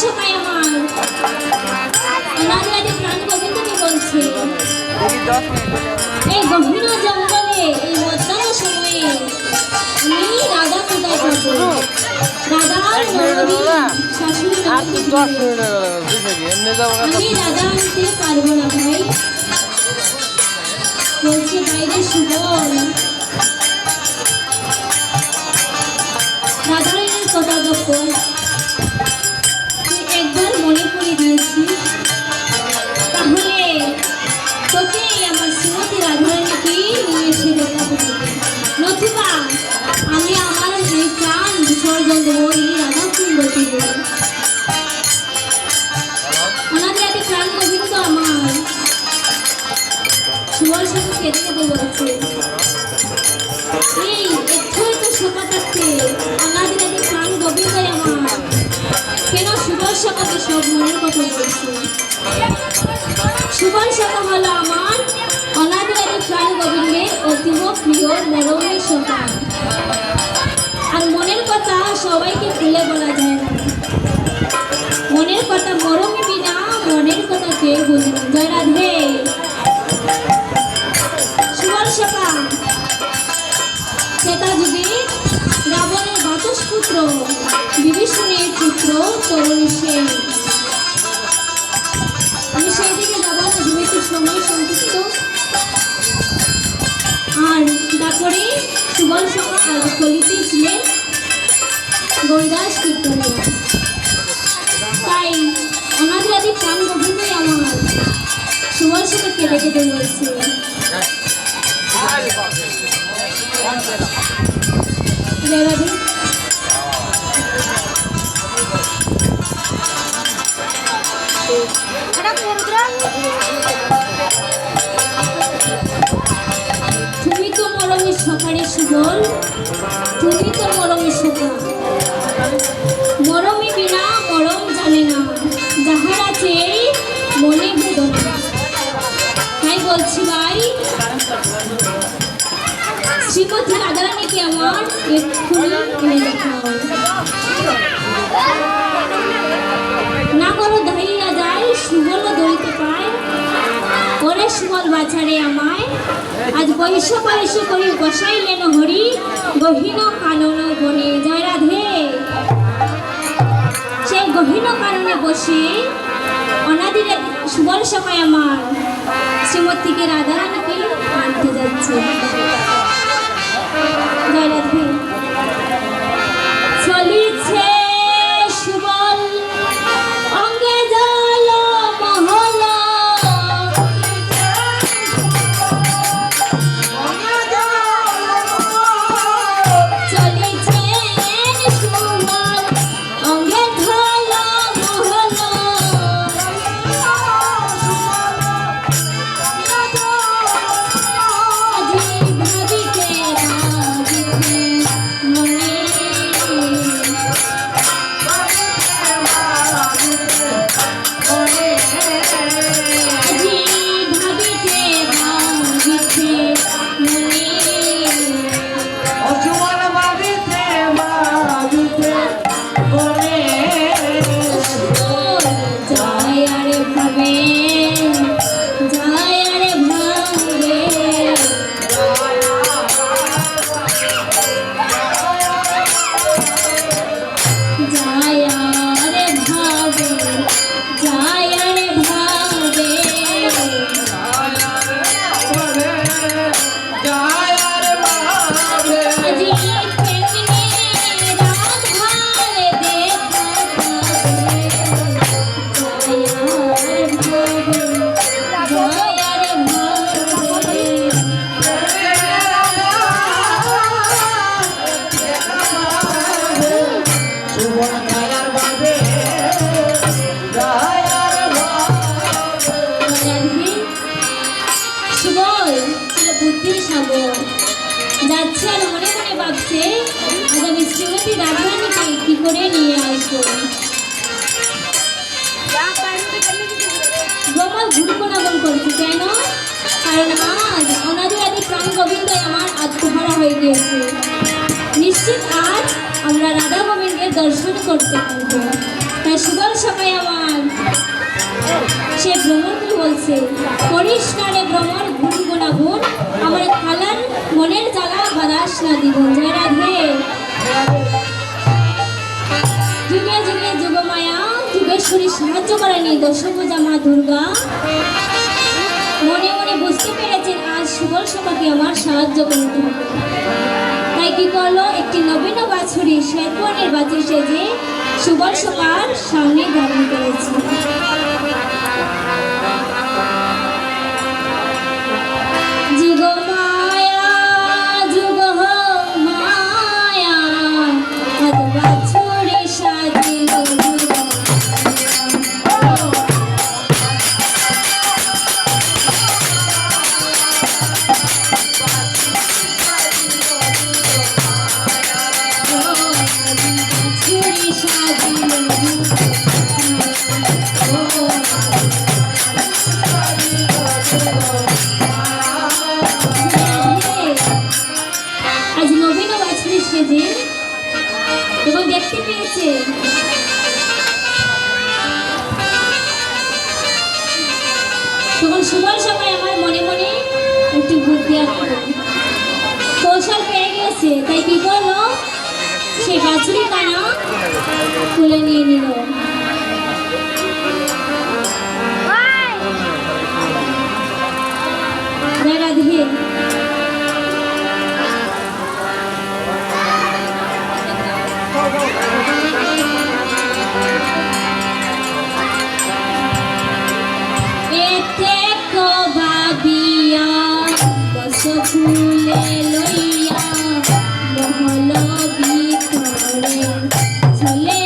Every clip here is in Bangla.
সকাই আমার অনাদি প্রাণ গোবিন্দকে বলছে, এই গভীর জঙ্গলে এই মধ্যাহ্ন সময়ে আমি রাধা কোথায় পাবো? রাধার ননদী শাশুড়ি আমি রাধা আনতে পারবো না ভাই। বলছে বাইরে সুবল রাধারানীর কথা যখন তুই একবার মনে করে দিয়েছিস, তাহলে তোকে আমার শ্রীমতী রাধারানীকে নিয়ে এসে দেখা করবো, নতুবা আমি আমার এই প্রাণ বিসর্জন দেবো এই রাধা কুণ্ডকে বলে। ওনাদের এত প্রাণ গোবিন্দ আমার সুবল সাথে কেঁদে কেঁদে বলছে, এই একটু একটু শোকা থাকতে ওনাদের এত প্রাণ গোবিন্দ আমার কেন সুবল সকাকে সব মনের কথা বলছে? সুবল সকা হলো আমার অনাদির প্রাণ গোবিন্দের অতীব প্রিয় মরমের সকা, আর মনের কথা সবাইকে খুলে বলা যায় না। মনের কথা মরমে বিনা মনের কথা কেউ বোঝে না। জয় রাধে। সুবল সকা সেটা যুগে রাবণের বাতস পুত্র বিভীষণের পুত্র তরুণী সেন। আমি সেই দিকে যাবো না, যেহেতু সময় সংক্ষিপ্ত। আর তারপরে সুবল সকা আর কলিতে ছিলেন গৌরদাস কীর্তনিয়া। তাই ওনাদের আদি প্রাণ গোবিন্দই আমার সুবল সকা কেঁদে কেঁদে বলছে, তুমি তো মরমের সকারে সুবল, তুমি তো মরমের সকা, মরমে বিনা মরম জানে না, যাহার আছে মনে বেদনা। তাই বলছি ভাই, শ্রীমতী রাধারানীকে আমার এক্ষুনি এনে দেখাও। না করো দাঁড়িয়ে যায় সুবল দড়িতে পায়, ওরে সুবল বাছারে আমায় আজ বৈশ বৈশ করি বসাইলেন হরি গহীন কানন বনে। জয় রাধে। সেই গহীন কাননে বসে অনাদির সুবল সকায় আমার শ্রীমতীকে রাধারানীকে আনতে যাচ্ছে। জয় রাধে। চলিছে সুবল অঙ্গে জল মহল, চলিছে সুবল অঙ্গে জল মহল, ভাবিতে যাচ্ছে আর মনে মনে ভাবছে আজ আমি শ্রীমতী রাধারানীকে কি করে নিয়ে আসবো। গোপাল ঘুরকোনাগন করছে কেন? কারণ আজ অনাদি আদি প্রাণ গোবিন্দ আমার আত্মহারা হয়ে গিয়েছে। নিশ্চিত আজ আমরা রাধা গোবিন্দের দর্শন করতে পারবো। তাই সুবল পেয়েছে পরিষ্কারে ভ্রমণ গুণ গুণাগুণ আমার খালার মনের জ্বালা বাদাস না দ্বিগুণ। জয় রাধে। যুগে যুগে যুগমায়া যুগেশ্বরী সাহায্য করেনি দশভুজা মা দুর্গা। মনে মনে বুঝতে পেরেছেন আজ সুবল সভাকে আমার সাহায্য করতে হবে। তাই কি করলো, একটি নবীন বাছুরি শ্বেতবর্ণের বাছুর সেজে সুবল সভার সামনে ধারণ করেছে। যুগমায়া যুগ মায়া আজ বাছুরি সাজিল আজ নবীন বাছুরি সেজে এবং দেখতে পেয়েছে তখন সুবল সবাই আমার মনে মনে একটু বুদ্ধি আসলো, কৌশল পেয়ে গেছে। তাই কি করলো, সেই বাছুরি কানা তুলে নিয়ে নিল। রাধে। এতে কো ভাবিয়া বস ফুলে লইয়া মহল ভিতরে চলে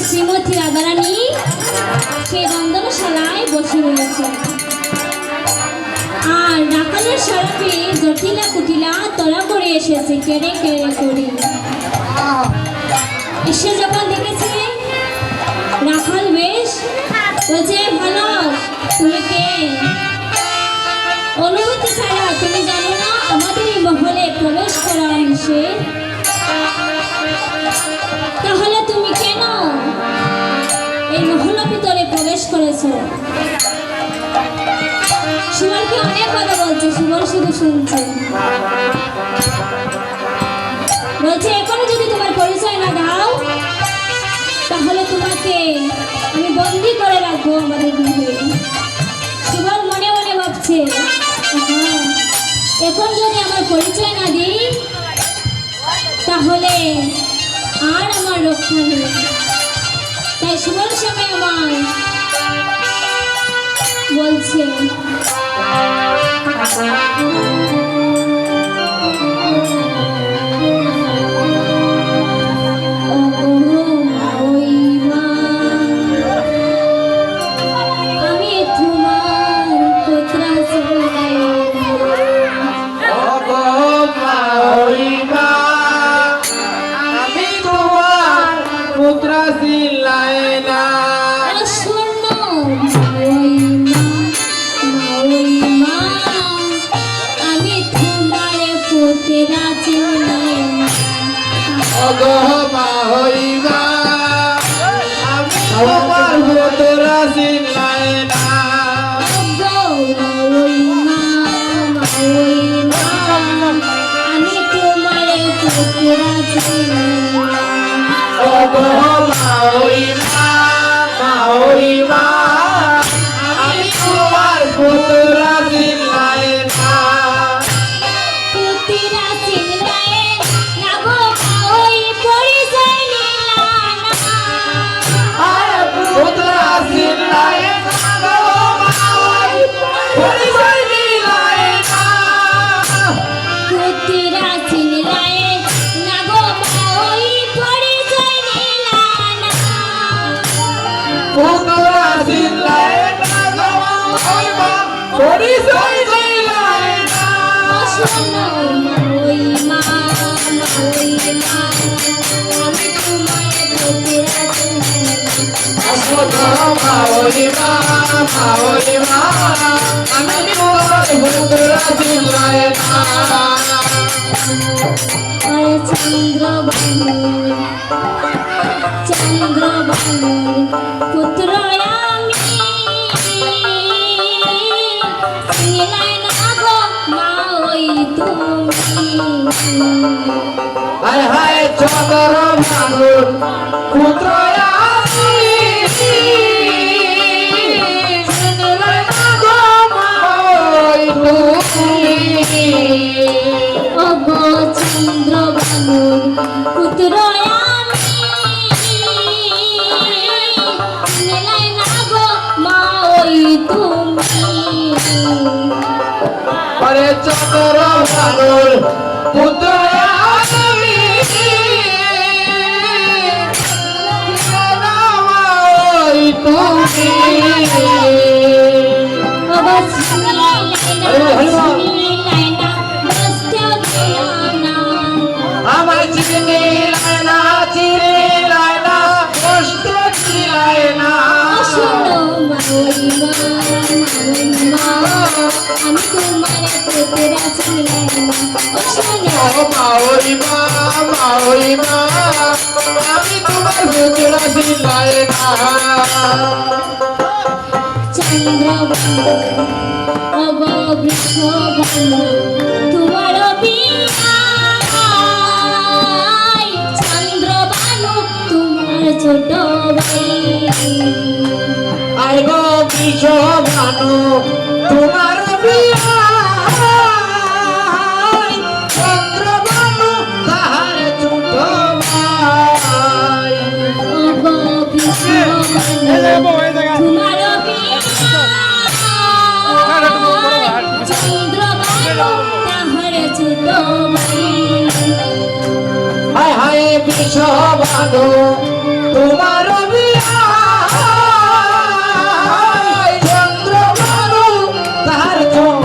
শ্রীমতী রাধারানী সেই রন্ধনশালায় বসে রয়েছে। আর রাখালের সরাপে জটিলা কুটিলা তলা করে এসেছে কেড়ে কেড়ে করে। এসে যখন দেখেছে রাখাল বেশ বলছে, ভালো তুমি কে? অনুমতি ছাড়া তুমি জানো না আমাদের এই মহলে প্রবেশ করা নিষেধ? তাহলে তুমি কেন এই মহলের ভিতরে প্রবেশ করেছো? সুমনকে অনেক কথা বলছে, সুমন শুধু শুনছে। বলছে, এখনো যদি তোমার পরিচয় না দাও তাহলে তোমাকে আমি বন্দি করে রাখবো আমাদের গৃহে। সুমন মনে মনে ভাবছে, এখন যদি আমার পরিচয় না দিই তাহলে আর আমার রক্ষা নেই। তাই সুমন সময় আমার বলছে, চন্দ্রবানুর পুত্র আমি, চিনিলাই না গো মা ওই তুমি। হায় হায় চন্দ্রবানুর পুত্র আমি, চিনিলাই না গো মা ওই তুমি। ও গো চন্দ্রবানুর পুত্র চন্দ্রবানুর পুত্র আমি, আমার চিনিলাই না, চিনিলাই না, কষ্ট চিনিলাই না। আমি তোমার পুত্রা চিনিলাই না, মাওরি মা, মাওরি মা, আমি তোমার পুত্রা চিনিলাই না। চন্দ্রবানু অবৃষবানু তোমার বিয়াই, চন্দ্রবানু তোমার ছোট ভাই। আই গো বৃষভানু তোমার বিয়াই, চন্দ্রবানু তাহার ছোট ভাই। ও গো বৃষভানু তোমার চন্দ্রবানু তাহার ছোট ভাই। হায় হায় বৃষভানু তোমার বিয়াই, চন্দ্রবানু তাহার ছোট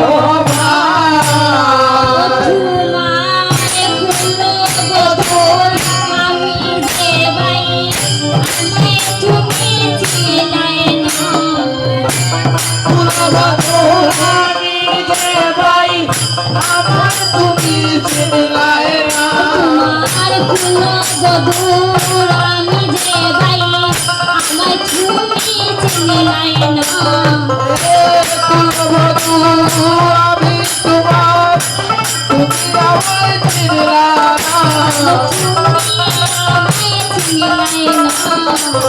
চিনলাই না কুলবধূ আমি তোমার, তুমি আমায় চিনলা না। তুমি আমায় চিনলাই না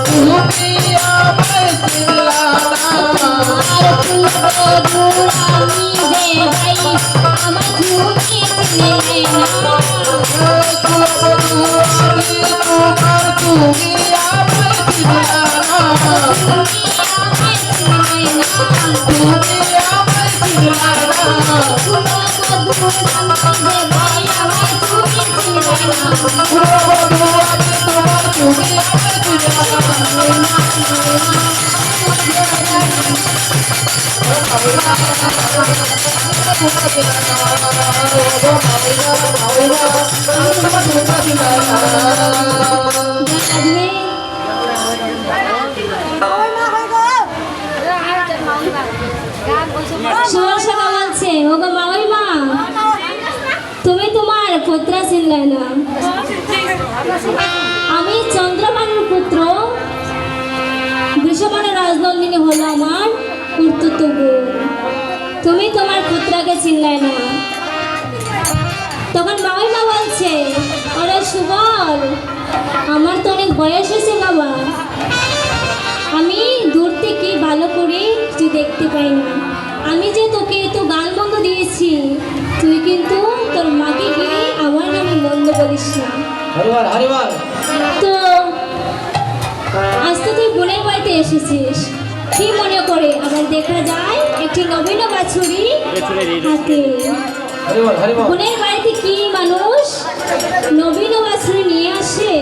তুমি আমায় চিনলা না। আর কুলবধূ আমি যে ভাই আমার তুমি চিনলাই না কুলবধূ আমি তোমার, তুমি আমায় চিনলা না। তুমি আমায় চিনলা না। কুলবধূ আমি তোমার, তুমি আমায় চিনলা না। সরসা বলছে ওগো মামাই মা তুমি তোমার পুত্র চিনলে না আমি চন্দ্রমানের পুত্র বৃষভানুর রাজনন্দিনী হলো আমার কর্তৃত্ব বোন তুমি তোমার পুত্রকে চিনলে না তখন মামাই মা বলছে ওরে সুবল আমার তো অনেক বয়স হয়েছে বাবা আমি দূর থেকে ভালো করে কিছু দেখতে পাই না আমি যে তোকে তো গাল মন্দ দিয়েছি তুই কিন্তু তোর মাকে গিয়ে আমার নামে মন্দ বলিস না হরিবল হরিবল। তো আজ তো তুই বোনের বাড়িতে এসেছিস কি মনে করে আবার দেখা যায় একটি নবীন বাছুরি হাতে হরিবল হরিবল। বোনের বাড়িতে কি মানুষ নবীন বাছুরি নিয়ে আসে